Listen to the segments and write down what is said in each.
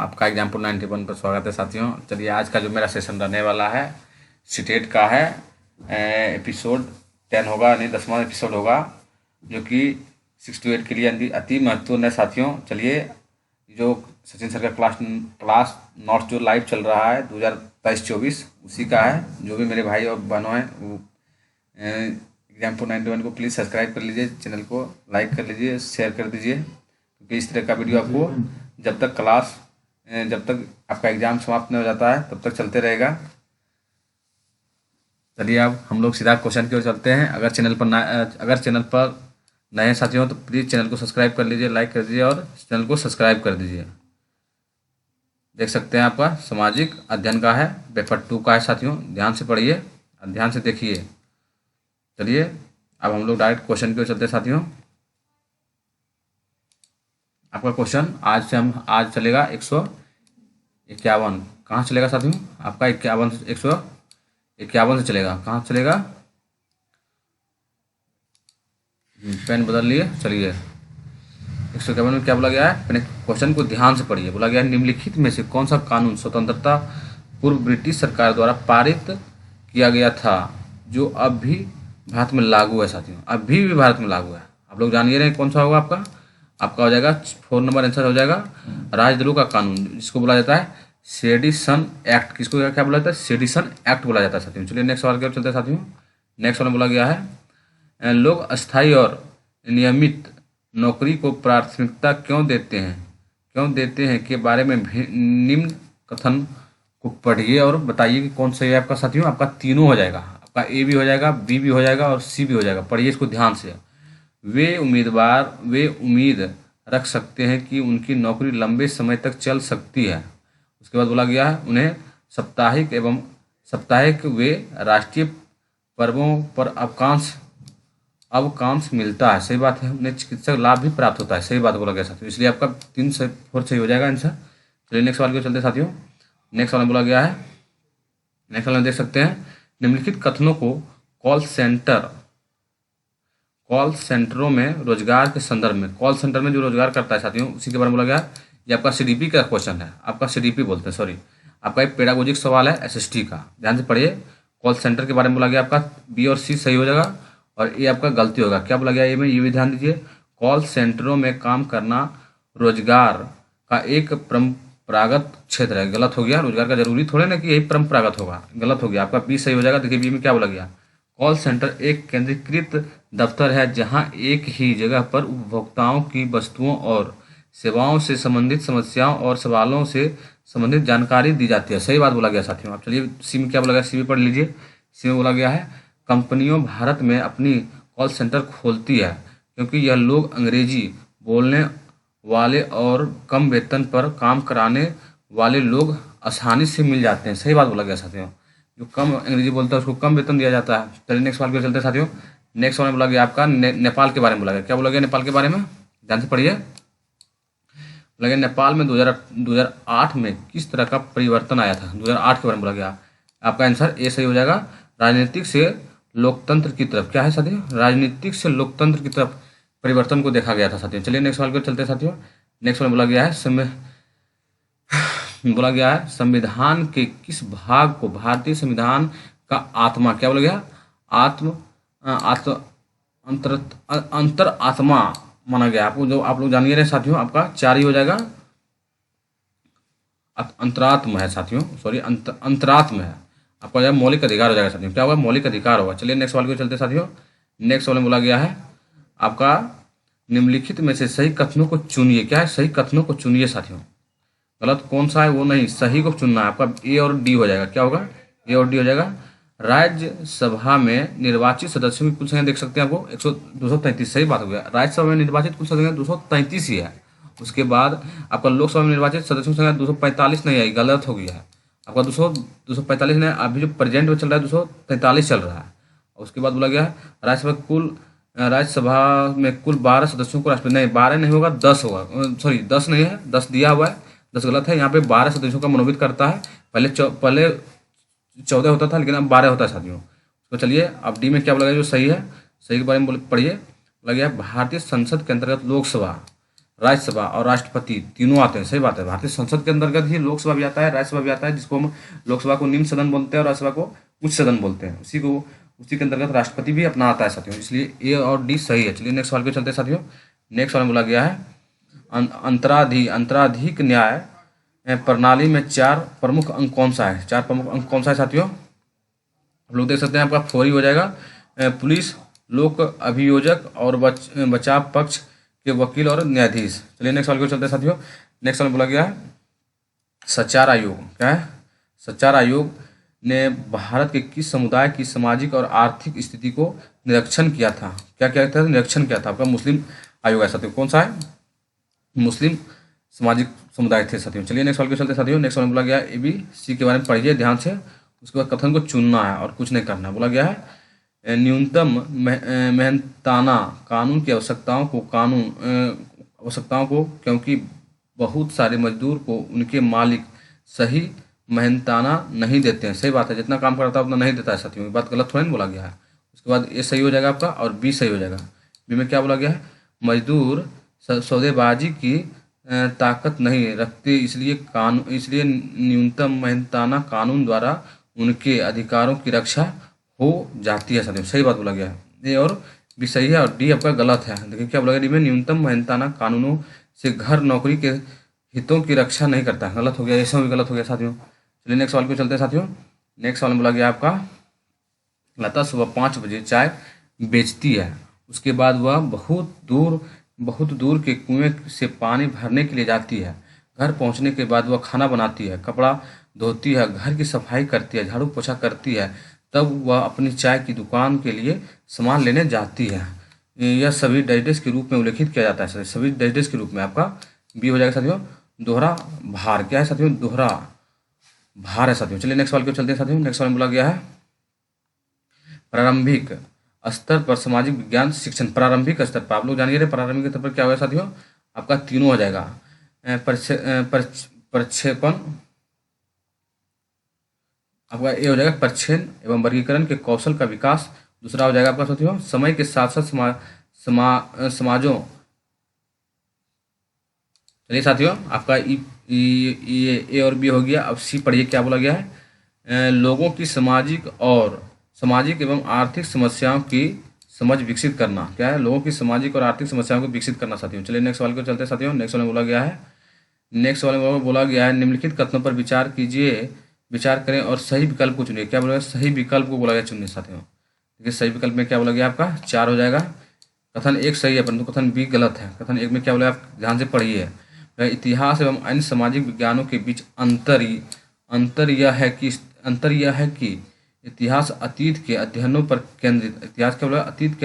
आपका एग्जाम्पल 91 पर स्वागत है साथियों। चलिए आज का जो मेरा सेशन रहने वाला है सीटेट का है। एपिसोड 10 होगा, नहीं 10वां एपिसोड होगा, जो कि 6 to 8 के लिए अति महत्वपूर्ण है साथियों। चलिए जो सचिन सर का क्लास नोट्स जो लाइव चल रहा है 2023-24 उसी का है। जो भी मेरे भाई और बहनों हैं वो एग्जाम्पल 91 को प्लीज़ सब्सक्राइब कर लीजिए, चैनल को लाइक कर लीजिए, शेयर कर दीजिए, क्योंकि इस तरह का वीडियो आपको जब तक आपका एग्ज़ाम समाप्त नहीं हो जाता है तब तक चलते रहेगा। चलिए अब हम लोग सीधा क्वेश्चन की ओर चलते हैं। अगर चैनल पर नए साथी हो तो प्लीज़ चैनल को सब्सक्राइब कर लीजिए, लाइक कर दीजिए और चैनल को सब्सक्राइब कर दीजिए। देख सकते हैं आपका सामाजिक अध्ययन का है, पेपर 2 का है साथियों। ध्यान से पढ़िए और ध्यान से देखिए। चलिए अब हम लोग डायरेक्ट क्वेश्चन की ओर चलते हैं साथियों। आपका क्वेश्चन आज चलेगा 151। कहाँ चलेगा साथियों? आपका 151 से चलेगा। कहाँ चलेगा? पेन बदल लिए। चलिए 151 में क्या बोला गया है? अपने क्वेश्चन को ध्यान से पढ़िए। बोला गया है निम्नलिखित में से कौन सा कानून स्वतंत्रता पूर्व ब्रिटिश सरकार द्वारा पारित किया गया था जो अब भी भारत में लागू है साथियों? अभी भी भारत में लागू है। आप लोग जानिए रहे कौन सा होगा आपका हो जाएगा 4 नंबर आंसर हो जाएगा राजद्रोह का कानून, जिसको बोला जाता है सेडिशन एक्ट। किसको क्या बोला जाता है? सेडिशन एक्ट बोला जाता है साथियों। चलिए नेक्स्ट सवाल की ओर चलते हैं साथियों। नेक्स्ट वाला बोला गया है लोग अस्थायी और नियमित नौकरी को प्राथमिकता क्यों देते हैं के बारे में निम्न कथन को पढ़िए और बताइए कि कौन सा है आपका साथियों। आपका तीनों हो जाएगा, आपका ए भी हो जाएगा, बी भी हो जाएगा और सी भी हो जाएगा। पढ़िए इसको ध्यान से। वे उम्मीद रख सकते हैं कि उनकी नौकरी लंबे समय तक चल सकती है। उसके बाद बोला गया है उन्हें साप्ताहिक वे राष्ट्रीय पर्वों पर अवकाश मिलता है। सही बात है। उन्हें चिकित्सक लाभ भी प्राप्त होता है। सही बात बोला गया साथियों। इसलिए आपका 3 से 4 सही हो जाएगा आंसर। चलिए नेक्स्ट सवाल की ओर चलते हैं साथियों। नेक्स्ट सवाल में बोला गया है, नेक्स्ट सवाल में देख सकते हैं निम्नलिखित कथनों को कॉल सेंटरों में रोजगार के संदर्भ में, कॉल सेंटर में जो रोजगार करता है साथियों उसी के बारे में बोला गया। ये आपका सीडीपी का क्वेश्चन है। आपका सीडीपी बोलते हैं, सॉरी, आपका एक पेडागोजिक सवाल है एसएसटी का। ध्यान से पढ़िए। कॉल सेंटर के बारे में बोला गया, आपका बी और सी सही हो जाएगा और ये आपका गलती होगा। क्या बोला गया ये में? ये भी ध्यान दीजिए। कॉल सेंटरों में काम करना रोजगार का एक परंपरागत क्षेत्र है। गलत हो गया। रोजगार का जरूरी थोड़े ना कि यही परंपरागत होगा। गलत हो गया। आपका बी सही हो जाएगा। देखिए बी में क्या बोला गया? कॉल सेंटर एक केंद्रीकृत दफ्तर है जहां एक ही जगह पर उपभोक्ताओं की वस्तुओं और सेवाओं से संबंधित समस्याओं और सवालों से संबंधित जानकारी दी जाती है। सही बात बोला गया साथियों। आप चलिए सी में क्या बोला गया? सी में पढ़ लीजिए। सी में बोला गया है कंपनियों भारत में अपनी कॉल सेंटर खोलती है क्योंकि यह लोग अंग्रेजी बोलने वाले और कम वेतन पर काम कराने वाले लोग आसानी से मिल जाते हैं। सही बात बोला गया साथियों। जो कम अंग्रेजी बोलता है उसको कम वेतन दिया जाता है। चलिए नेक्स्ट सवाल के चलते हैं साथियों। नेक्स्ट सवाल में बोला गया आपका नेपाल के बारे में बोला गया। क्या बोला गया नेपाल के बारे में? ध्यान से पढ़िए। बोला गया नेपाल में 2008 में किस तरह का परिवर्तन आया था? 2008 के बारे में बोला गया। आपका आंसर ए सही हो जाएगा। राजनीतिक से लोकतंत्र की तरफ। क्या है साथियों? राजनीतिक से लोकतंत्र की तरफ परिवर्तन को देखा गया था साथियों। चलिए नेक्स्ट सवाल को चलते हैं साथियों। नेक्स्ट सवाल बोला गया है संविधान के किस भाग को भारतीय संविधान का आत्मा, क्या बोला गया? अंतर आत्मा माना गया। आपको जो आप लोग जानिए रहे साथियों, आपका 4 ही हो जाएगा। अंतरात्म है साथियों, सॉरी अंतरात्म है। आपका जो मौलिक अधिकार हो जाएगा साथियों। क्या होगा? मौलिक अधिकार होगा। चलिए नेक्स्ट सवाल को चलते साथियों। नेक्स्ट सवाल में बोला गया है आपका निम्नलिखित में से सही कथनों को चुनिए। क्या है? सही कथनों को चुनिए साथियों। गलत कौन सा है वो नहीं, सही को चुनना है। आपका ए और डी हो जाएगा। क्या होगा? ए और डी हो जाएगा। राज्यसभा में निर्वाचित सदस्यों की कुल संख्या देख सकते हैं आपको 233। सही बात हो गया। राज्यसभा में निर्वाचित कुल संख्या 233 ही है। उसके बाद आपका लोकसभा में निर्वाचित सदस्यों की संख्या 245 नहीं आई, गलत हो गया है। आपका 245 नहीं, अभी जो प्रेजेंट में चल रहा है 243 चल रहा है। उसके बाद बोला गया है राज्यसभा में कुल 12 सदस्यों को राष्ट्रपति, नहीं 12 नहीं होगा, 10 होगा। सॉरी 10 नहीं है, 10 दिया हुआ है, 10 गलत है। यहाँ पे 12 सदस्यों का मनोनीत करता है। पहले 14 होता था लेकिन अब 12 होता है साथियों। तो चलिए अब डी में क्या बोला गया जो सही है? सही के बारे में पढ़िए। बोला गया भारतीय संसद के अंतर्गत लोकसभा, राज्यसभा और राष्ट्रपति तीनों आते हैं। सही बात है। भारतीय संसद के अंतर्गत ही लोकसभा भी आता है, राज्यसभा भी आता है, जिसको हम लोकसभा को निम्न सदन बोलते हैं और राज्यसभा को उच्च सदन बोलते हैं। उसी के अंतर्गत राष्ट्रपति भी अपना आता है साथियों, इसलिए ए और डी सही है। चलिए नेक्स्ट सवाल पे चलते हैं साथियों। नेक्स्ट सवाल में बोला गया है अंतराधिक न्याय प्रणाली में 4 प्रमुख अंक कौन सा है? 4 प्रमुख अंक कौन सा है साथियों? आप लोग देख सकते हैं, आपका फौरी हो जाएगा, पुलिस, लोक अभियोजक और बचाव पक्ष के वकील और न्यायाधीश। चलिए नेक्स्ट सवाल को चलते हैं साथियों। नेक्स्ट सवाल बोला गया है सचार आयोग। क्या है? सचार आयोग ने भारत के किस समुदाय की सामाजिक और आर्थिक स्थिति को निरीक्षण किया था? क्या किया था? निरीक्षण किया था। आपका मुस्लिम आयोग है साथियों। कौन सा है? मुस्लिम सामाजिक समुदाय थे साथियों। चलिए नेक्स्ट सवाल को चलते साथियों। नेक्स्ट सवाल बोला गया है ABC के बारे में पढ़िए ध्यान से, उसके बाद कथन को चुनना है और कुछ नहीं करना है। बोला गया है न्यूनतम मेहनताना कानून की आवश्यकताओं को क्योंकि बहुत सारे मजदूर को उनके मालिक सही मेहनताना नहीं देते हैं। सही बात है, जितना काम करता है उतना नहीं देता है साथियों। ये बात गलत थोड़ी ना बोला गया है। उसके बाद ए सही हो जाएगा आपका और बी सही हो जाएगा। बी में क्या बोला गया है? मजदूर सौदेबाजी की ताकत नहीं रखते, इसलिए न्यूनतम मेहनताना कानून द्वारा उनके अधिकारों की रक्षा हो जाती है साथियों। सही बात बोला गया है। ए और बी सही है और डी आपका गलत है। देखिए क्या बोला गया डी में, न्यूनतम मेहनताना कानूनों से घर नौकरी के हितों की रक्षा नहीं करता। गलत हो गया, ऐसा भी गलत हो गया साथियों। चलिए नेक्स्ट सवाल को चलते हैं साथियों। नेक्स्ट सवाल में बोला गया आपका लता सुबह 5 बजे चाय बेचती है, उसके बाद वह बहुत दूर के कुएं से पानी भरने के लिए जाती है। घर पहुंचने के बाद वह खाना बनाती है, कपड़ा धोती है, घर की सफाई करती है, झाड़ू पोछा करती है, तब वह अपनी चाय की दुकान के लिए सामान लेने जाती है। यह सभी डाइजेस्ट के रूप में उल्लेखित किया जाता है। सभी डाइजेस्ट के रूप में आपका बी हो जाएगा साथियों। दोहरा भार। क्या है साथियों? दोहरा भार है साथियों। चलिए नेक्स्ट सवाल को चलते हैं साथियों। नेक्स्ट सवाल में बोला गया है प्रारंभिक स्तर पर सामाजिक विज्ञान शिक्षण। प्रारंभिक स्तर पर आप लोग जानिए, प्रारंभिक स्तर पर क्या होगा साथियों? आपका तीनों हो जाएगा। प्रक्षेपण आपका ए हो जाएगा, प्रक्षेपण एवं वर्गीकरण के कौशल का विकास। दूसरा हो जाएगा आपका साथियों समय के साथ साथ समाजों। चलिए साथियों आपका ए और बी हो गया। अब सी पढ़िए क्या बोला गया है? लोगों की सामाजिक एवं आर्थिक समस्याओं की समझ विकसित करना। क्या है? लोगों की सामाजिक और आर्थिक समस्याओं को विकसित करना साथियों। चलिए नेक्स्ट सवाल को चलते हैं साथियों। नेक्स्ट सवाल में बोला गया है निम्नलिखित कथनों पर विचार करें और सही विकल्प को चुनिए। क्या बोला गया? सही विकल्प को बोला गया चुनिए साथियों। देखिए सही विकल्प में क्या बोला गया आपका 4 हो जाएगा। कथन 1 सही है परंतु कथन बी गलत है। कथन 1 में क्या बोला? आप ध्यान से पढ़िए। इतिहास एवं अन्य सामाजिक विज्ञानों के बीच अंतर यह है कि इतिहास अतीत के अध्ययनों पर केंद्रित। इतिहास क्या बोला? अतीत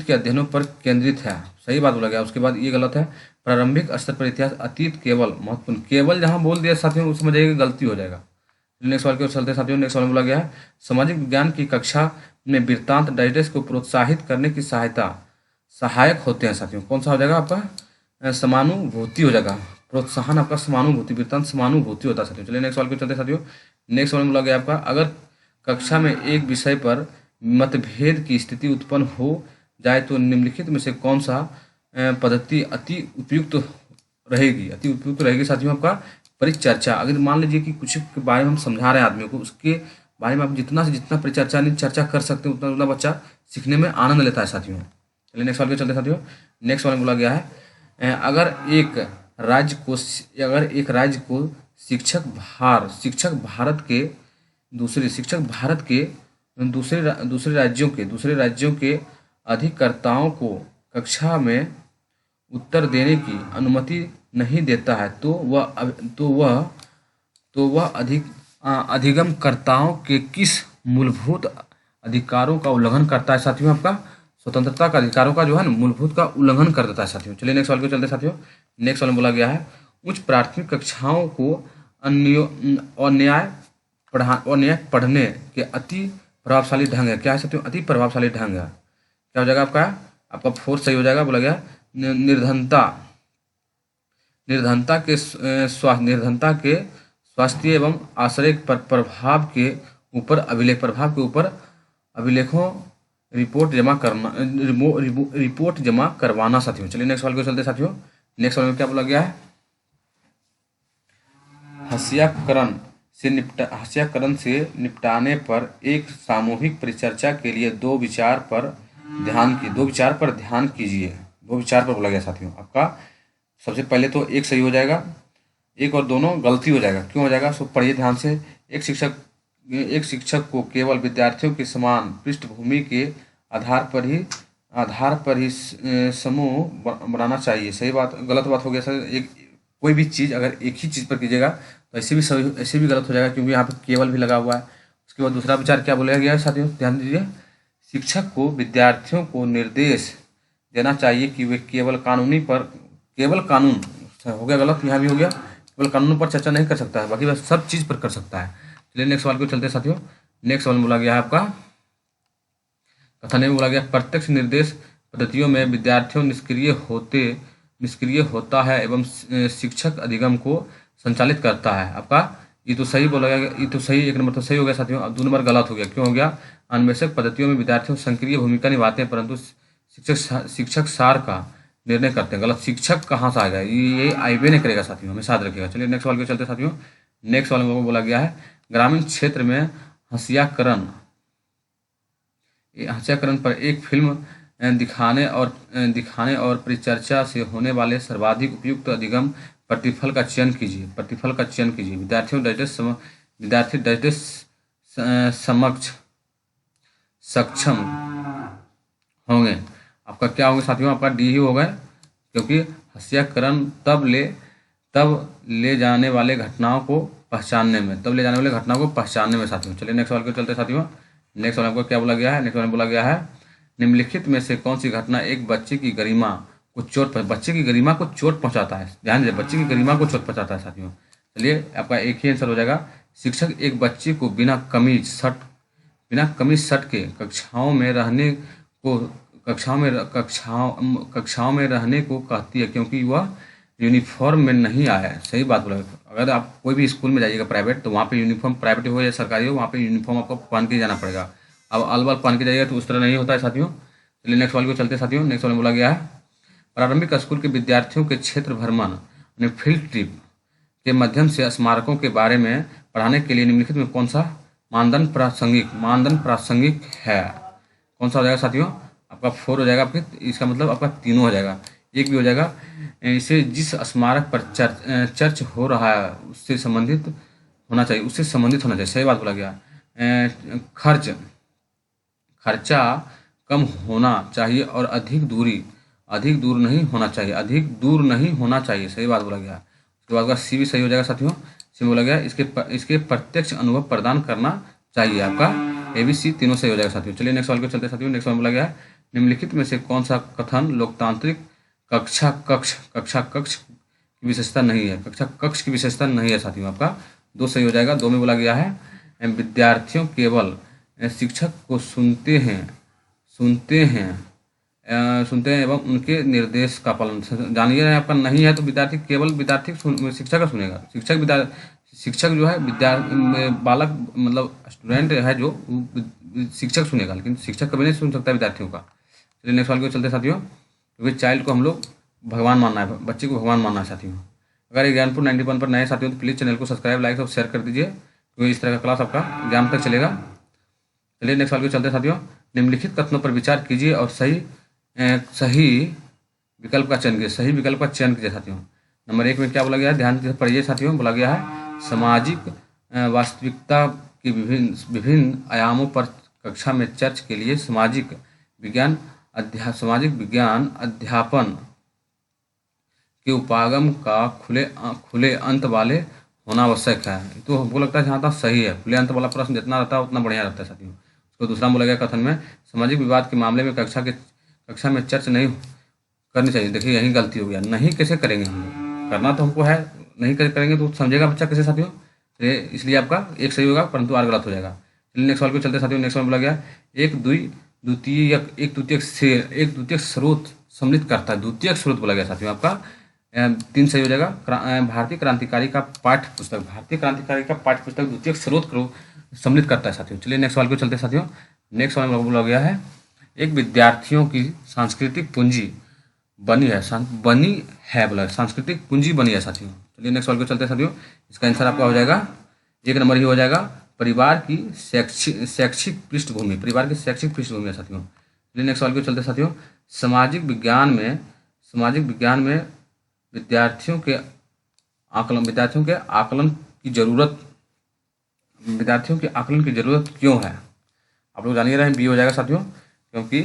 के अध्ययनों पर केंद्रित है। सही बात बोला गया। उसके बाद ये गलत है। प्रारंभिक स्तर पर इतिहास अतीत केवल महत्वपूर्ण, केवल जहां बोल दिया साथियों उस समझ जाइएगा गलती हो जाएगा। नेक्स्ट सवाल के ओर चलते साथियों। नेक्स्ट सवाल में बोला गया है सामाजिक विज्ञान की कक्षा में वृत्तांत डाइजेस्ट को प्रोत्साहित करने की सहायक होते हैं साथियों। कौन सा हो जाएगा आपका? समानुभूति हो जाएगा। प्रोत्साहन आपका समानुभूति, वृत्तांत समानुभूति होता है साथियों। चलिए नेक्स्ट सवाल को चलते साथियों। नेक्स्ट सवाल में बोला गया आपका अगर कक्षा में एक विषय पर मतभेद की स्थिति उत्पन्न हो जाए तो निम्नलिखित में से कौन सा पद्धति अति उपयुक्त रहेगी साथियों? आपका परिचर्चा। अगर मान लीजिए कि कुछ के बारे में हम समझा रहे हैं आदमी को, उसके बारे में आप जितना से जितना चर्चा कर सकते हैं उतना बच्चा सीखने में आनंद लेता है साथियों। चलिए नेक्स्ट सवाल पे चलते साथियों। नेक्स्ट सवाल में बोला गया है अगर एक राज्य को शिक्षक भारत के दूसरे राज्यों के अधिकर्ताओं को कक्षा में उत्तर देने की अनुमति नहीं देता है तो वह अधिगमकर्ताओं के किस मूलभूत अधिकारों का उल्लंघन करता है साथियों? आपका स्वतंत्रता का अधिकारों का जो है ना मूलभूत का उल्लंघन कर देता है साथियों। चलिए नेक्स्ट सवाल को चलते साथियों। नेक्स्ट सवाल में बोला गया है उच्च प्राथमिक कक्षाओं को अन्याय पढ़ने के अति प्रभावशाली ढंग है। क्या है साथियों? अति प्रभावशाली ढंग है। क्या हो जाएगा आपका 4 सही हो जाएगा। बोला गया निर्धनता के स्वास्थ्य एवं आश्रय पर प्रभाव के ऊपर अभिलेखों रिपोर्ट जमा करना, रिपोर्ट जमा करवाना साथियों। चलिए नेक्स्ट सवाल को चलते साथियों। नेक्स्ट सवाल में क्या बोला गया है, हस्ताक्षरण से निपटाने पर एक सामूहिक परिचर्चा के लिए दो विचार पर ध्यान कीजिए। दो विचार पर बोला गया साथियों। आपका सबसे पहले तो एक सही हो जाएगा, एक और दोनों गलती हो जाएगा। क्यों हो जाएगा, सो पढ़िए ध्यान से। एक शिक्षक को केवल विद्यार्थियों के समान पृष्ठभूमि के आधार पर ही समूह बनाना चाहिए। सही बात, गलत बात हो गया सर। एक कोई भी चीज़ अगर एक ही चीज़ पर कीजिएगा तो ऐसे भी गलत हो जाएगा, क्योंकि यहाँ पर केवल भी लगा हुआ है। उसके बाद दूसरा विचार क्या बोला गया है साथियों, ध्यान दीजिए। शिक्षक को विद्यार्थियों को निर्देश देना चाहिए कि वे केवल कानून हो गया गलत, यहाँ भी हो गया। केवल कानून पर चर्चा नहीं कर सकता है, बाकी बस सब चीज़ पर कर सकता है। चलिए नेक्स्ट सवाल को चलते हैं साथियों। नेक्स्ट सवाल में बोला गया है आपका कथन में बोला गया, प्रत्यक्ष निर्देश पद्धतियों में विद्यार्थियों निष्क्रिय होता है एवं शिक्षक अधिगम को संचालित करता है। आपका ये तो सही बोला गया, ये तो सही, एक नंबर तो सही हो गया साथियों। अब 2 नंबर गलत हो गया। क्यों हो गया, अन्वेषक पद्धतियों में विद्यार्थियों सक्रिय भूमिका निभाते हैं परंतु शिक्षक सार का निर्णय करते हैं। गलत, शिक्षक कहाँ से आएगा, ये आईबे नहीं करेगा साथियों, हमें याद रखिएगा। चलिए नेक्स्ट सवाल को चलते साथियों। नेक्स्ट सवाल में बोला गया है, ग्रामीण क्षेत्र में हंसियाकरण पर एक फिल्म दिखाने और परिचर्चा से होने वाले सर्वाधिक उपयुक्त अधिगम प्रतिफल का चयन कीजिए। विद्यार्थी डाइजेस्ट सक्षम होंगे। आपका क्या होगा साथियों, आपका डी ही होगा, क्योंकि हस्ताक्षरण तब ले जाने वाले घटनाओं को पहचानने में साथियों। चलिए नेक्स्ट सवाल को चलते साथियों। नेक्स्ट सवाल आपको क्या बोला गया है, नेक्स्ट सवाल बोला गया है, निम्नलिखित में से कौन सी घटना एक बच्चे की गरिमा को चोट पहुंचाता है। ध्यान दीजिए, बच्चे की गरिमा को चोट पहुंचाता है साथियों। चलिए आपका एक ही आंसर हो जाएगा, शिक्षक एक बच्चे को बिना कमीज शर्ट के कक्षाओं में रहने को कहती है, क्योंकि वह यूनिफॉर्म में नहीं आया है। सही बात बोला। अगर आप कोई भी स्कूल में जाइएगा प्राइवेट, तो वहाँ पे यूनिफॉर्म, प्राइवेट हो या सरकारी हो, वहाँ पे यूनिफॉर्म आपको पहन के जाना पड़ेगा। अब अलवर पहन के जाइएगा तो उस तरह नहीं होता है साथियों। चलिए नेक्स्ट सवाल को चलते साथियों। नेक्स्ट सवाल में बोला गया है, प्रारंभिक स्कूल के विद्यार्थियों के क्षेत्र भ्रमण यानी फील्ड ट्रिप के माध्यम से स्मारकों के बारे में पढ़ाने के लिए निम्नलिखित में कौन सा मानदंड प्रासंगिक है। कौन सा हो जाएगा साथियों, आपका 4 हो जाएगा। फिर इसका मतलब आपका तीनों हो जाएगा, एक भी हो जाएगा। इसे जिस स्मारक पर चर्च हो रहा है उससे संबंधित होना चाहिए। सही बात बोला गया। खर्चा कम होना चाहिए और अधिक दूर नहीं होना चाहिए। सही बात बोला गया। उसके बाद सी भी सही हो जाएगा साथियों। सी बोला गया इसके प्रत्यक्ष अनुभव प्रदान करना चाहिए। आपका ए बी सी तीनों सही हो जाएगा साथियों। चलिए नेक्स्ट सवाल को चलते साथियों। नेक्स्ट सवाल बोला गया है, निम्नलिखित में से कौन सा कथन लोकतांत्रिक कक्षा कक्ष की विशेषता नहीं है साथियों। आपका 2 सही हो जाएगा। 2 में बोला गया है, विद्यार्थियों केवल शिक्षक को सुनते हैं एवं उनके निर्देश का पालन। जानिए आपका नहीं है तो विद्यार्थी शिक्षक का सुनेगा। शिक्षक जो है बालक मतलब स्टूडेंट है जो शिक्षक सुनेगा, लेकिन शिक्षक कभी नहीं सुन सकता विद्यार्थियों का। चलिए नेक्स्ट सवाल को चलते साथियों। क्योंकि चाइल्ड को हम लोग भगवान मानना है, बच्चे को भगवान मानना है साथियों। अगर ज्ञानपुर 91 पर नए साथियों तो प्लीज़ चैनल को सब्सक्राइब, लाइक और शेयर कर दीजिए, क्योंकि इस तरह का क्लास आपका एग्जाम तक चलेगा। चलिए नेक्स्ट सवाल को चलते साथियों। निम्नलिखित कथनों पर विचार कीजिए और सही विकल्प का चयन कीजिए साथियों। नंबर 1 में क्या बोला गया है, ध्यान से पढ़िए साथियों। बोला गया है, सामाजिक वास्तविकता के विभिन्न आयामों पर कक्षा में चर्च के लिए सामाजिक विज्ञान अध्यापन के उपागम का खुले अंत वाले होना आवश्यक है। तो हमको लगता है जहाँ तक सही है, खुले अंत वाला प्रश्न जितना रहता है उतना बढ़िया रहता है साथियों। उसको दूसरा बोला गया कथन में, सामाजिक विवाद के मामले में कक्षा में चर्चा नहीं करनी चाहिए। देखिए यही गलती हो गया। नहीं कैसे करेंगे हम लोग, करना तो हमको है, नहीं करेंगे तो समझेगा बच्चा कैसे साथियों। इसलिए आपका एक सही होगा परंतु 8 गलत हो जाएगा। चलिए नेक्स्ट सवाल को चलते साथियों। नेक्स्ट सवाल बोला गया, एक द्वितीयक स्रोत सम्मिलित करता है। द्वितीयक स्रोत बोला गया साथियों। आपका 3 सही हो जाएगा। भारतीय क्रांतिकारी का पाठ्य पुस्तक द्वितीयक स्रोत को सम्मिलित करता है साथियों। चलिए नेक्स्ट सवाल को चलते साथियों। नेक्स्ट सवाल में बोला गया है, एक विद्यार्थियों की सांस्कृतिक पूंजी बनी है बोला, सांस्कृतिक पूंजी बनी है साथियों। चलिए नेक्स्ट सवाल को चलते हैं साथियों। इसका आंसर आपका हो जाएगा 1 नंबर ही हो जाएगा, परिवार की शैक्षिक पृष्ठभूमि, परिवार की शैक्षिक पृष्ठभूमि है साथियों। चलिए नेक्स्ट सवाल को चलते हैं साथियों। सामाजिक विज्ञान में विद्यार्थियों के आकलन की जरूरत क्यों है? आप लोग जान ही रहे हैं, बी हो जाएगा साथियों, क्योंकि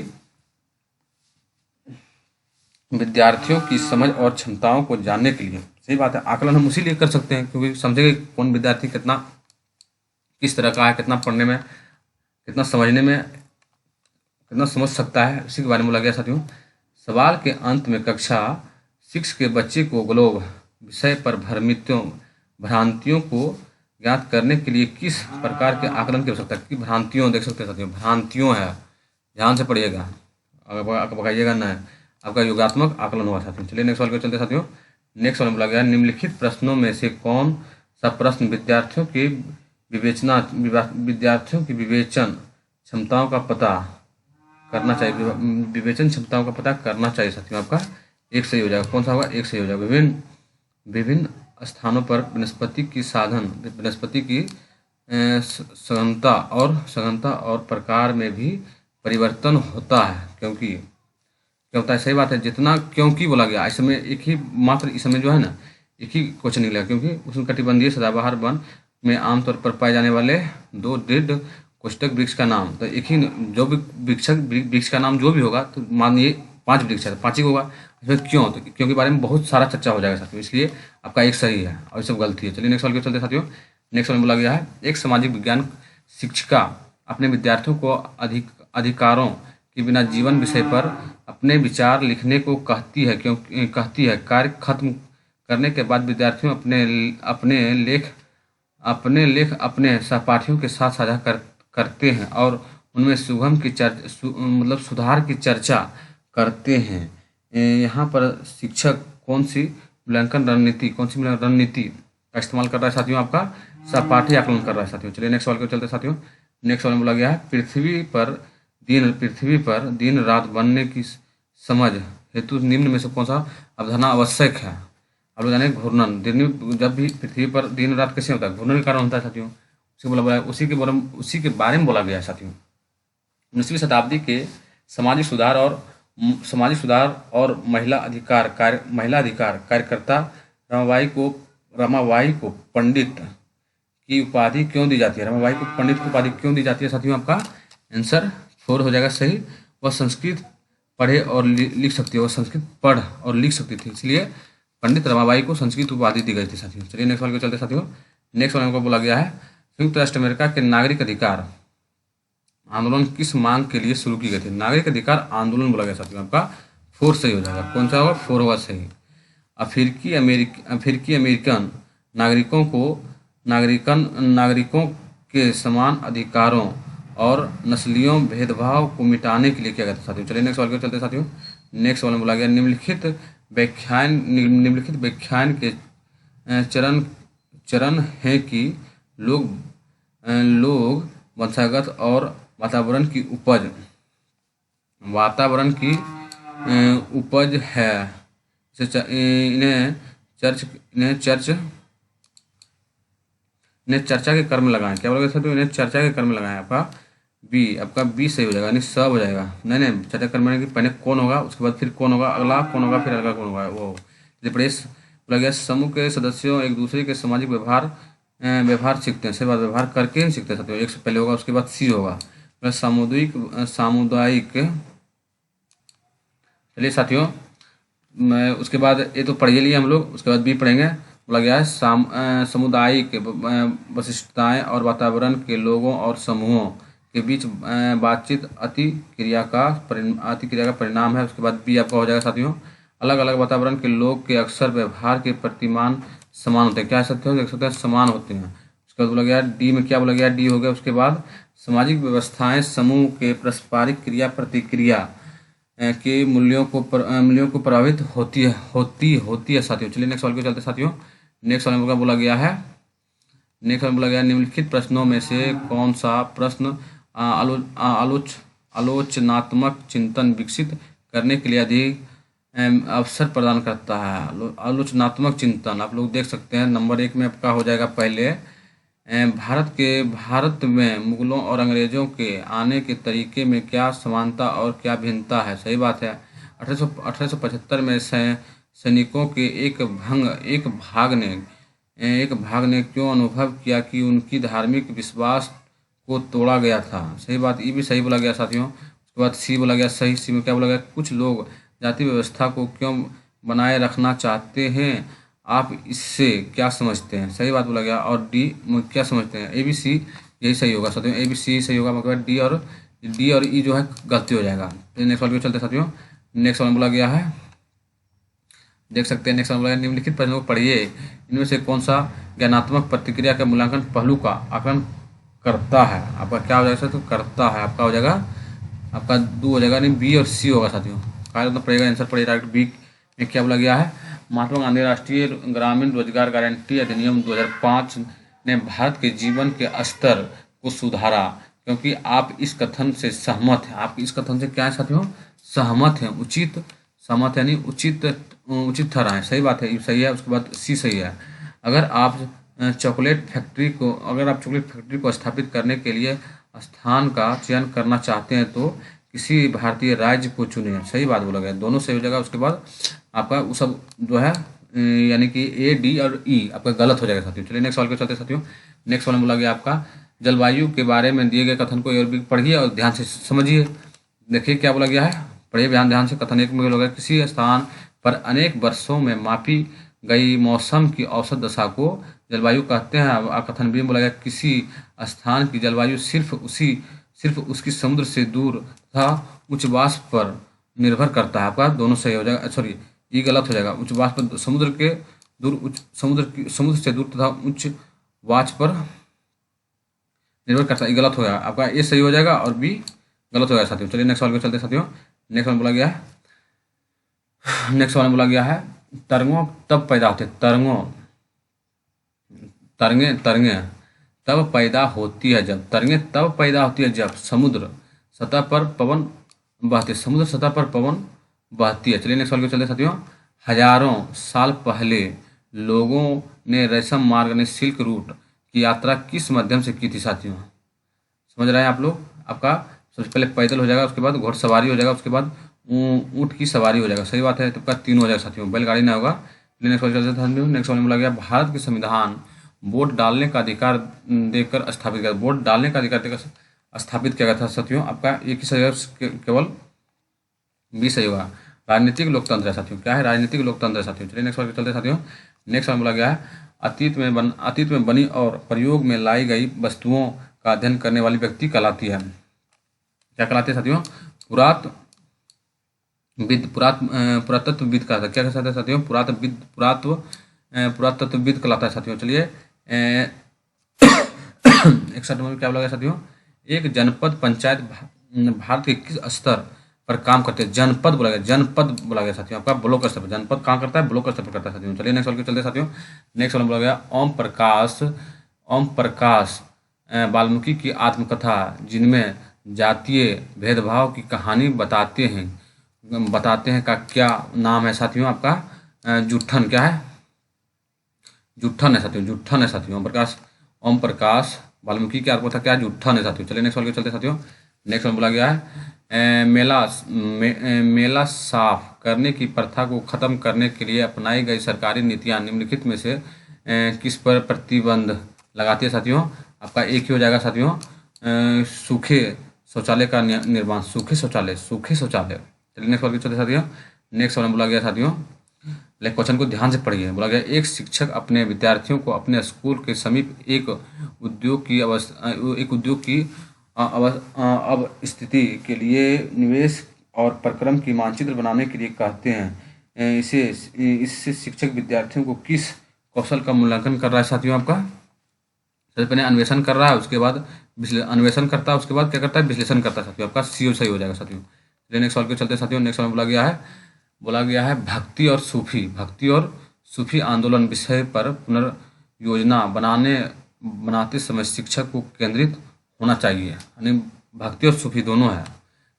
विद्यार्थियों की समझ और क्षमताओं को जानने के लिए, सही बात है, आकलन हम उसी लिए कर सकते हैं क्योंकि समझेंगे कौन विद्यार्थी किस तरह का है, कितना पढ़ने में, कितना समझने में, कितना समझ सकता है, उसी के बारे में बोला गया साथियों। सवाल के अंत में कक्षा 6 के बच्चे को ग्लोब विषय पर भ्रांतियों को ज्ञात करने के लिए किस प्रकार के आकलन की आवश्यकता है? कि भ्रांतियों देख सकते हैं साथियों, भ्रांतियों है, ध्यान से पढ़िएगा, अगर पकाइएगा ना, आपका योगात्मक आकलन हुआ साथियों। चलिए नेक्स्ट सवाल को चलते साथियों। नेक्स्ट सवाल में बोला गया निम्नलिखित प्रश्नों में से कौन सा प्रश्न विद्यार्थियों की विवेचन क्षमताओं का पता करना चाहिए, विवेचन क्षमताओं का पता करना चाहिए साथियों। आपका एक सही हो जाएगा, कौन सा होगा? एक सही हो जाएगा। विभिन्न स्थानों पर वनस्पति की सघनता और प्रकार में भी परिवर्तन होता है, क्योंकि क्या होता है? सही बात है, जितना क्योंकि बोला गया इसमें एक ही मात्र, इसमें जो है ना एक ही क्वेश्चन निकला, क्योंकि उष्णकटिबंधीय सदाबहार वन में आमतौर पर पाए जाने वाले 2 दृढ़ कोष्ठक वृक्ष का नाम, तो एक ही जो भी वृक्ष का नाम जो भी होगा, तो मानिए 5 वृक्ष है, 5 ही होगा। इसमें क्यों? तो क्योंकि बारे में बहुत सारा चर्चा हो जाएगा साथियों, इसलिए आपका एक सही है और सब गलती है। चलिए नेक्स्ट सवाल के चलते साथियों। नेक्स्ट सवाल में बोला गया है एक सामाजिक विज्ञान शिक्षिका अपने विद्यार्थियों को अधिकारों के बिना जीवन विषय पर अपने विचार लिखने को कहती है। कार्य खत्म करने के बाद विद्यार्थियों अपने लेख अपने सहपाठियों के साथ साझा करते हैं और उनमें सुधार की चर्चा करते हैं। यहाँ पर शिक्षक कौन सी मूल्यांकन रणनीति का इस्तेमाल कर रहा है साथियों? आपका सहपाठी आकलन कर रहा है साथियों। चलिए नेक्स्ट सवाल को चलते साथियों। नेक्स्ट सवाल में बोला गया है पृथ्वी पर दिन रात बनने की समझ हेतु निम्न में से कौन सा अवधारणा आवश्यक है? आप लोग जाने घूर्णन, जब भी पृथ्वी पर दिन रात कैसे होता है? घूर्णन के कारण होता है साथियों। उसी के बारे में बोला गया है साथियों। 19वीं शताब्दी के सामाजिक सुधार और महिला अधिकार कार्यकर्ता रमाबाई को पंडित की उपाधि क्यों दी जाती है? रमाबाई को पंडित की उपाधि क्यों दी जाती है साथियों? आपका आंसर 4 हो जाएगा सही। वह संस्कृत पढ़े और लिख सकती है, वह संस्कृत पढ़ और लिख सकती थी, इसलिए पंडित रमाबाई को संस्कृत उपाधि दी गई थी साथियों। चलिए नेक्स्ट सवाल को चलते साथियों। नेक्स्ट सवाल को बोला गया है संयुक्त राष्ट्र अमेरिका के नागरिक अधिकार आंदोलन किस मांग के लिए शुरू की गई थी? नागरिक अधिकार आंदोलन बोला गया साथियों। आपका 4 सही हो जाएगा, कौन सा होगा? 4 होगा सही। अफ्रीकी अमेरिकन नागरिकों के समान अधिकारों और नस्लीय भेदभाव को मिटाने के लिए किया गया था साथियों। चलिए नेक्स्ट सवाल को चलते साथियों। नेक्स्ट सवाल में बोला गया निम्नलिखित व्याख्यान के चरण है कि लोग वंशागत और वातावरण की उपज है, इन्हें चर्चा के कर्म लगाएं। क्या बोलोगे साथियों? इन्हें चर्चा के कर्म लगाएं। आपका बी सही हो जाएगा, नहीं सब हो जाएगा। नहीं चर्चा कर्म की पहले कौन होगा, उसके बाद फिर कौन होगा, अगला कौन होगा, फिर अगला कौन होगा, वो प्रेस बोला गया समूह के सदस्यों एक दूसरे के सामाजिक व्यवहार सीखते हैं। सही बात, व्यवहार करके ही सीखते हैं साथियों। एक से पहले होगा, उसके बाद सी होगा सामुदायिक। चलिए साथियों, उसके बाद ये तो पढ़ लिए हम लोग, उसके बाद बी पढ़ेंगे। बोला गया है सामुदायिक विशिष्टताएं और वातावरण के लोगों और समूहों के बीच बातचीत अति क्रिया का परिणाम है। उसके बाद बी आपका हो जाएगा साथियों अलग अलग वातावरण के लोग के अक्सर व्यवहार के प्रतिमान समान होते हैं। क्या सकते हो? देख सकते हैं समान होते हैं। उसके बाद बोला गया डी में, क्या बोला गया? डी हो गया। उसके बाद सामाजिक व्यवस्थाएं समूह के पारस्परिक क्रिया प्रतिक्रिया के मूल्यों को प्रभावित होती है साथियों। चलिए नेक्स्ट सवाल को चलते साथियों। नेक्स्ट सवाल में बोला गया है निम्नलिखित प्रश्नों में से कौन सा प्रश्न आलोचनात्मक चिंतन विकसित करने के लिए अधिक अवसर प्रदान करता है। आलोचनात्मक चिंतन आप लोग देख सकते हैं, नंबर 1 में आपका हो जाएगा पहले भारत में मुगलों और अंग्रेजों के आने के तरीके में क्या समानता और क्या भिन्नता है। सही बात है। 1875 में सैनिकों के एक भाग ने क्यों अनुभव किया कि उनकी धार्मिक विश्वास को तोड़ा गया था। सही बात, ये भी सही बोला गया साथियों। उसके बाद सी बोला गया सही। सी में क्या बोला गया, कुछ लोग जाति व्यवस्था को क्यों बनाए रखना चाहते हैं, आप इससे क्या समझते हैं। सही बात बोला गया। और डी क्या समझते हैं, ए बी सी यही सही होगा साथियों। ए बी सी सही होगा, मतलब डी और ई जो है गलती हो जाएगा। तो नेक्स्ट वाले पे चलते साथियों। नेक्स्ट वाले बोला गया है, देख सकते हैं नेक्स्ट वाले बोला गया, निम्नलिखित प्रश्नों को पढ़िए, इनमें से कौन सा ज्ञानात्मक प्रतिक्रिया के मूल्यांकन पहलू का आकलन करता है। आपका क्या हो जाएगा, तो करता है आपका हो जाएगा, आपका 2 हो जाएगा, नहीं बी और सी होगा साथियों। क्या करना पड़ेगा, आंसर पड़ेगा डायरेक्ट बी में। क्या बोला गया है, महात्मा गांधी राष्ट्रीय ग्रामीण रोजगार गारंटी अधिनियम 2005 ने भारत के जीवन के स्तर को सुधारा, क्योंकि आप इस कथन से सहमत हैं। आप इस कथन से क्या है साथियों, सहमत हैं। उचित सहमत यानी उचित ठहराएं। सही बात है, ये सही है। उसके बाद सी सही है। अगर आप चॉकलेट फैक्ट्री को स्थापित करने के लिए स्थान का चयन करना चाहते हैं तो किसी भारतीय राज्य को चुने। सही बात बोला गया, दोनों सही हो जाएगा। उसके बाद आपका वो सब जो है यानी कि ए डी और ई आपका गलत हो जाएगा साथियों। चलिए नेक्स्ट सवाल पे चलते साथियों। नेक्स्ट वाला बोला गया आपका जलवायु के बारे में दिए गए कथन को और भी पढ़िए और ध्यान से समझिए। देखिए क्या बोला गया है, पढ़िए ध्यान से। कथन 1 में बोला गया, किसी स्थान पर अनेक वर्षों में मापी गई मौसम की औसत दशा को जलवायु कहते हैं। कथन बी में बोला गया, किसी स्थान की जलवायु सिर्फ उसकी समुद्र से दूर तथा उच्च वाष्प पर निर्भर करता है। आपका दोनों सही हो जाएगा, सॉरी ये गलत हो जाएगा। उच्च वाष्प पर समुद्र से दूर तथा उच्च वाष्प पर निर्भर करता है, ये गलत हो गया। आपका ए सही हो जाएगा और बी गलत हो गया साथियों। चलिए नेक्स्ट सवाल पे चलते साथियों। नेक्स्ट वाला बोला गया है, तरंगों तब पैदा होते तरंगे तब पैदा होती है जब समुद्र सतह पर पवन बहती है। चलिए नेक्स्ट सवाल पे चलते साथियों। हजारों साल पहले लोगों ने रेशम मार्ग ने सिल्क रूट की यात्रा किस माध्यम से की थी साथियों। समझ रहे हैं आप लोग। आपका सबसे पहले पैदल हो जाएगा, उसके बाद घोड़सवारी हो जाएगा, उसके बाद ऊँट की सवारी हो जाएगा। सही बात है, तो आपका 3 हो जाएगा साथियों, बैलगाड़ी ना होगा। नेक्स्ट वाले चलते साथियों। नेक्स्ट वाले में बोला गया, भारत के संविधान वोट डालने का अधिकार देकर स्थापित किया गया था साथियों। आपका एक ही सही, केवल बी सही होगा। राजनीतिक लोकतंत्र है साथियों। क्या है, राजनीतिक लोकतंत्र है साथियों। चलिए नेक्स्ट वाले चलते साथियों। नेक्स्ट वाले बोला गया है, अतीत में बनी और प्रयोग में लाई गई वस्तुओं का अध्ययन करने वाली व्यक्ति कहलाती है। क्या कहलाती है साथियों, पुरातत्वविद कहलाता है। क्या कहते हैं साथियों, पुरातत्वविद कहलाता है साथियों। चलिए 61 में क्या बोला गया साथियों, एक जनपद पंचायत भारत के किस स्तर पर काम करते हैं। जनपद बोला गया साथियों। आपका ब्लॉक स्तर पर जनपद काम करता है, ब्लॉक स्तर पर करता है साथियों। चलिए नेक्स्ट वाले चलते साथियों। नेक्स्ट वाले बोला गया, ओम प्रकाश वाल्मीकि की आत्मकथा जिनमें जातीय भेदभाव की कहानी बताते हैं का क्या नाम है साथियों। आपका जुट्ठन। क्या है, जुट्ठन है साथियों। ओम प्रकाश वाल्मीकि की आत्मकथा क्या, जुट्ठन है साथियों। चलिए नेक्स्ट वाले चलते साथियों। नेक्स्ट वाले बोला गया है, मेला साफ करने की प्रथा को खत्म करने के लिए अपनाई गई सरकारी नीतियां निम्नलिखित में से किस पर प्रतिबंध लगाती है साथियों। आपका एक ही हो जाएगा साथियों, सूखे शौचालय का निर्माण। सूखे शौचालय। चलिए नेक्स्ट वाले चलते साथियों। नेक्स्ट वाले बोला गया साथियों, क्वेश्चन को ध्यान से पढ़िए। बोला गया, एक शिक्षक अपने विद्यार्थियों को अपने स्कूल के समीप एक उद्योग की अवस्थिति के लिए निवेश और प्रक्रम की मानचित्र बनाने के लिए कहते हैं। इससे शिक्षक विद्यार्थियों को किस कौशल का मूल्यांकन कर रहा है साथियों। आपका सबसे पहले अन्वेषण कर रहा है, उसके बाद अन्वेषण करता है, उसके बाद क्या करता है, विश्लेषण करता है साथियों। आपका सी सही हो जाएगा साथियों। चलिए नेक्स्ट सवाल पे चलते साथियों। नेक्स्ट सवाल बोला गया है भक्ति और सूफी आंदोलन विषय पर पुनर्योजना बनाते समय शिक्षक को केंद्रित होना चाहिए। यानी भक्ति और सूफी दोनों है।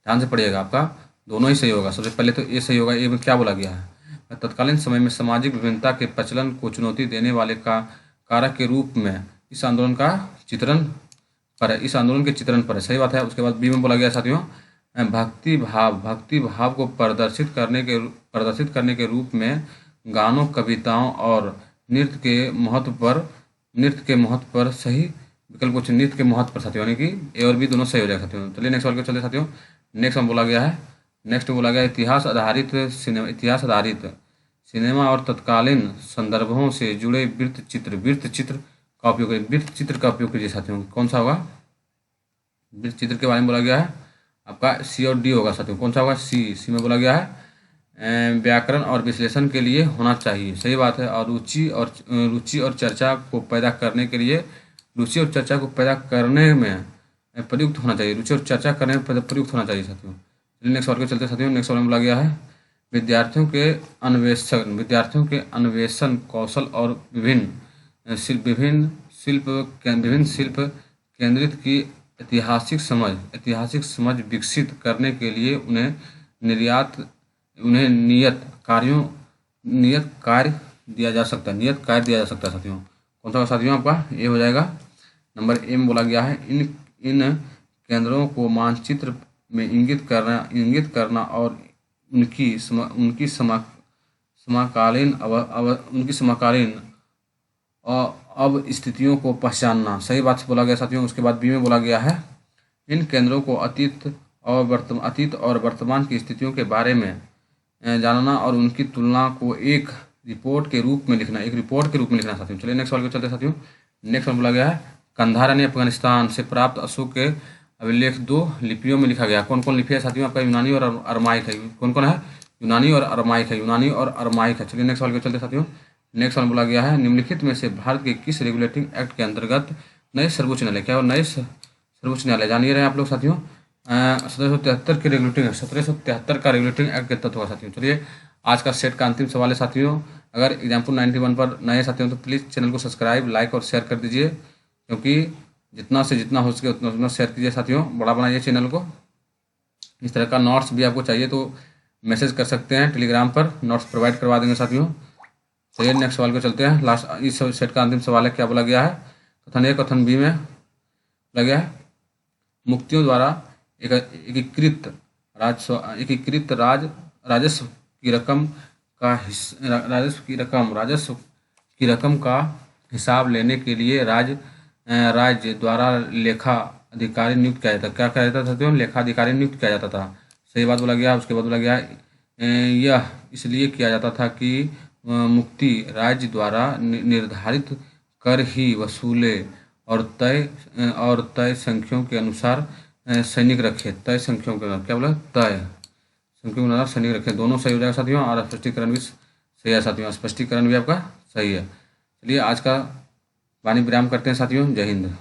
ध्यान से पढ़िएगा, आपका दोनों ही सही होगा। सबसे पहले तो ए सही होगा। ए में क्या बोला गया है? तत्कालीन समय में सामाजिक विभिन्नता के प्रचलन को चुनौती देने वाले का कारक के रूप में इस आंदोलन का चित्रण पर है, इस आंदोलन के चित्रण पर है। सही बात है। उसके बाद बी में बोला गया साथियों, भक्ति भाव को प्रदर्शित करने के रूप में गानों, कविताओं और नृत्य के महत्व पर सही विकल्प को नृत्य के महत्व पर साथियों, यानी कि ए और बी दोनों सही हो जाएगा साथियों। चलिए नेक्स्ट सवाल के चलते साथियों। नेक्स्ट में बोला गया है, इतिहास आधारित सिनेमा और तत्कालीन संदर्भों से जुड़े वृत्त चित्र का उपयोग करें। वृत्त चित्र का उपयोग कीजिए साथियों। कौन सा होगा? वृत्त चित्र के बारे में बोला गया है, आपका सी और डी होगा साथियों। कौन सा होगा? सी में बोला गया है व्याकरण और विश्लेषण के लिए होना चाहिए। सही बात है। और रुचि और चर्चा को पैदा करने में प्रयुक्त होना चाहिए। रुचि और चर्चा करने में प्रयुक्त होना चाहिए साथियों। नेक्स्ट सवाल के चलते साथियों। नेक्स्ट सवाल में बोला गया है, विद्यार्थियों के अन्वेषण कौशल और विभिन्न शिल्प केंद्रित की ऐतिहासिक समझ विकसित करने के लिए उन्हें नियत कार्य दिया जा सकता है साथियों। कौन सा साथियों? आपका ये हो जाएगा। नंबर ए में बोला गया है, इन केंद्रों को मानचित्र में इंगित करना और उनकी समकालीन अब स्थितियों को पहचानना। सही बात से बोला गया साथियों। उसके बाद बी में बोला गया है, इन केंद्रों को अतीत और वर्तमान की स्थितियों के बारे में जानना और उनकी तुलना को एक रिपोर्ट के रूप में लिखना साथियों। चलिए नेक्स्ट सवाल को चलते साथियों। नेक्स्ट में बोला गया है, कंधार यानी अफगानिस्तान से प्राप्त अशोक के अभिलेख 2 लिपियों में लिखा गया। कौन कौन लिपि है साथियों? आपका यूनानी और अरमाइक है। कौन कौन है? यूनानी और अरमाइक है। चलिए नेक्स्ट सवाल को चलते साथियों। नेक्स्ट सवाल बोला गया है, निम्नलिखित में से भारत के किस रेगुलेटिंग एक्ट के अंतर्गत नए सर्वोच्च न्यायालय, क्या नए सर्वोच्च न्यायालय जानिए रहे हैं आप लोग साथियों? 1773 का रेगुलेटिंग एक्ट के तत्व होगा साथियों। चलिए आज का सेट का अंतिम सवाल है साथियों। अगर एग्जाम्पल 91 पर नए साथियों तो प्लीज़ चैनल को सब्सक्राइब, लाइक और शेयर कर दीजिए, क्योंकि जितना से जितना हो सके उतना शेयर कीजिए साथियों। बड़ा बनाइए चैनल को। इस तरह का नोट्स भी आपको चाहिए तो मैसेज कर सकते हैं टेलीग्राम पर, नोट्स प्रोवाइड करवा देंगे साथियों। चलिए नेक्स्ट सवाल को चलते हैं। लास्ट इस सेट का अंतिम सवाल है, क्या बोला गया है? कथन ए कथन बी में बोला गया है, मुक्तियों द्वारा एकीकृत राजस्व की रकम का हिसाब लेने के लिए राज्य द्वारा लेखा अधिकारी नियुक्त किया जाता। क्या किया जाता था साथियों? लेखा अधिकारी नियुक्त किया जाता था। सही बात बोला गया। उसके बाद बोला गया यह इसलिए किया जाता था कि मुक्ति राज्य द्वारा निर्धारित कर ही वसूले और तय संख्यों के अनुसार सैनिक रखे। तय संख्यों के अनुसार, क्या बोला? तय संख्यों के अनुसार सैनिक रखे। दोनों सही हो जाएगा साथियों। और स्पष्टीकरण भी सही है साथियों। स्पष्टीकरण भी आपका सही है। चलिए आज का वाणी विराम करते हैं साथियों। जय हिंद।